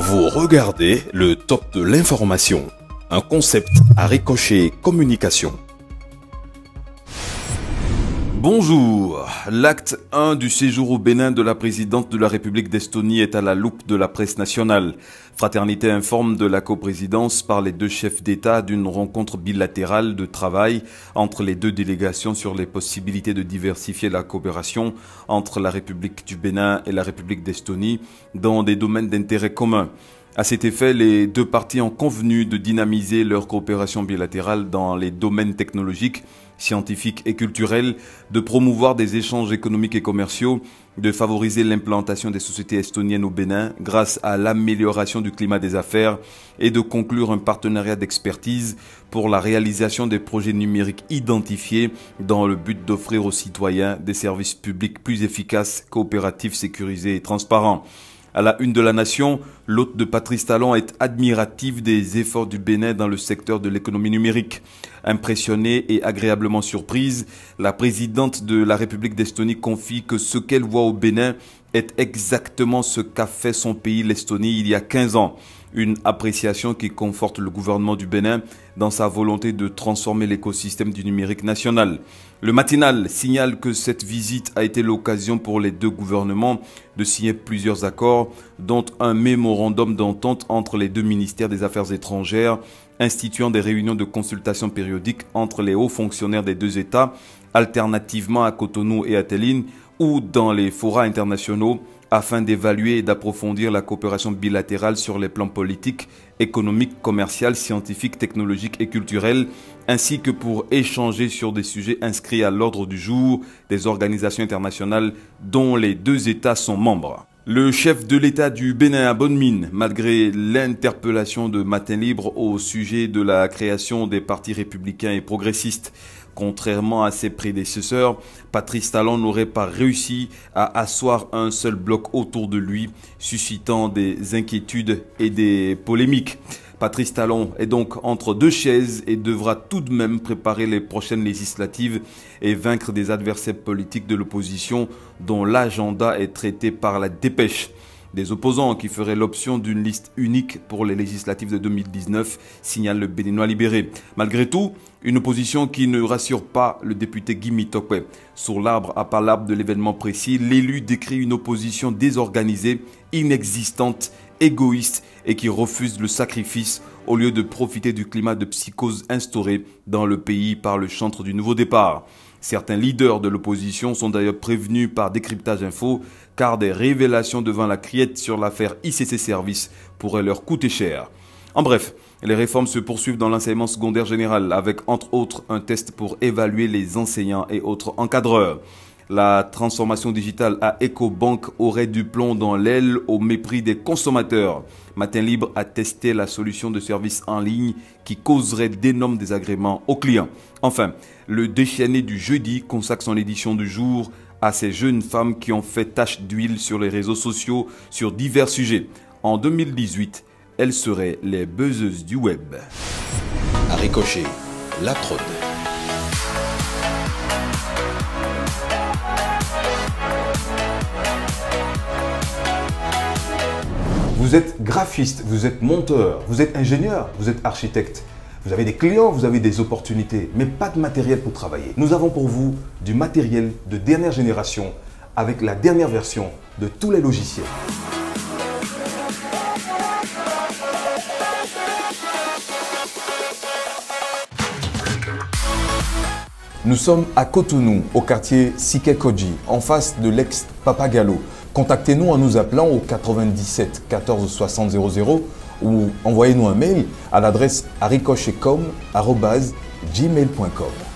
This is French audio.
Vous regardez le top de l'information, un concept à Ricochet Communication. Bonjour, l'acte 1 du séjour au Bénin de la présidente de la République d'Estonie est à la loupe de la presse nationale. Fraternité informe de la coprésidence par les deux chefs d'État d'une rencontre bilatérale de travail entre les deux délégations sur les possibilités de diversifier la coopération entre la République du Bénin et la République d'Estonie dans des domaines d'intérêt commun. À cet effet, les deux parties ont convenu de dynamiser leur coopération bilatérale dans les domaines technologiques, scientifiques et culturels, de promouvoir des échanges économiques et commerciaux, de favoriser l'implantation des sociétés estoniennes au Bénin grâce à l'amélioration du climat des affaires et de conclure un partenariat d'expertise pour la réalisation des projets numériques identifiés dans le but d'offrir aux citoyens des services publics plus efficaces, coopératifs, sécurisés et transparents. À la une de la Nation, l'hôte de Patrice Talon est admirative des efforts du Bénin dans le secteur de l'économie numérique. Impressionnée et agréablement surprise, la présidente de la République d'Estonie confie que ce qu'elle voit au Bénin est exactement ce qu'a fait son pays, l'Estonie, il y a 15 ans. Une appréciation qui conforte le gouvernement du Bénin dans sa volonté de transformer l'écosystème du numérique national. Le matinal signale que cette visite a été l'occasion pour les deux gouvernements de signer plusieurs accords, dont un mémorandum d'entente entre les deux ministères des Affaires étrangères, instituant des réunions de consultation périodiques entre les hauts fonctionnaires des deux États, alternativement à Cotonou et à Tallinn, ou dans les forats internationaux, afin d'évaluer et d'approfondir la coopération bilatérale sur les plans politiques, économiques, commerciaux, scientifiques, technologiques et culturels, ainsi que pour échanger sur des sujets inscrits à l'ordre du jour des organisations internationales dont les deux États sont membres. Le chef de l'État du Bénin a bonne mine, malgré l'interpellation de Matin Libre au sujet de la création des partis républicains et progressistes. Contrairement à ses prédécesseurs, Patrice Talon n'aurait pas réussi à asseoir un seul bloc autour de lui, suscitant des inquiétudes et des polémiques. Patrice Talon est donc entre deux chaises et devra tout de même préparer les prochaines législatives et vaincre des adversaires politiques de l'opposition dont l'agenda est traité par la dépêche. Des opposants qui feraient l'option d'une liste unique pour les législatives de 2019, signale le Béninois libéré. Malgré tout, une opposition qui ne rassure pas le député Guy Mitokwe. Sur l'arbre à palabre de l'événement précis, l'élu décrit une opposition désorganisée, inexistante, égoïste et qui refuse le sacrifice au lieu de profiter du climat de psychose instauré dans le pays par le chantre du nouveau départ. Certains leaders de l'opposition sont d'ailleurs prévenus par Décryptage Info car des révélations devant la criette sur l'affaire ICC Service pourraient leur coûter cher. En bref, les réformes se poursuivent dans l'enseignement secondaire général avec entre autres un test pour évaluer les enseignants et autres encadreurs. La transformation digitale à Ecobank aurait du plomb dans l'aile au mépris des consommateurs. Matin Libre a testé la solution de service en ligne qui causerait d'énormes désagréments aux clients. Enfin, le déchaîné du jeudi consacre son édition du jour à ces jeunes femmes qui ont fait tache d'huile sur les réseaux sociaux sur divers sujets. En 2018, elles seraient les buzzeuses du web. À Ricochet, la trône. Vous êtes graphiste, vous êtes monteur, vous êtes ingénieur, vous êtes architecte. Vous avez des clients, vous avez des opportunités, mais pas de matériel pour travailler. Nous avons pour vous du matériel de dernière génération avec la dernière version de tous les logiciels. Nous sommes à Cotonou, au quartier Sikekoji, en face de l'ex-Papagalo. Contactez-nous en nous appelant au 97 14 60 00 ou envoyez-nous un mail à l'adresse aricochetcom@gmail.com.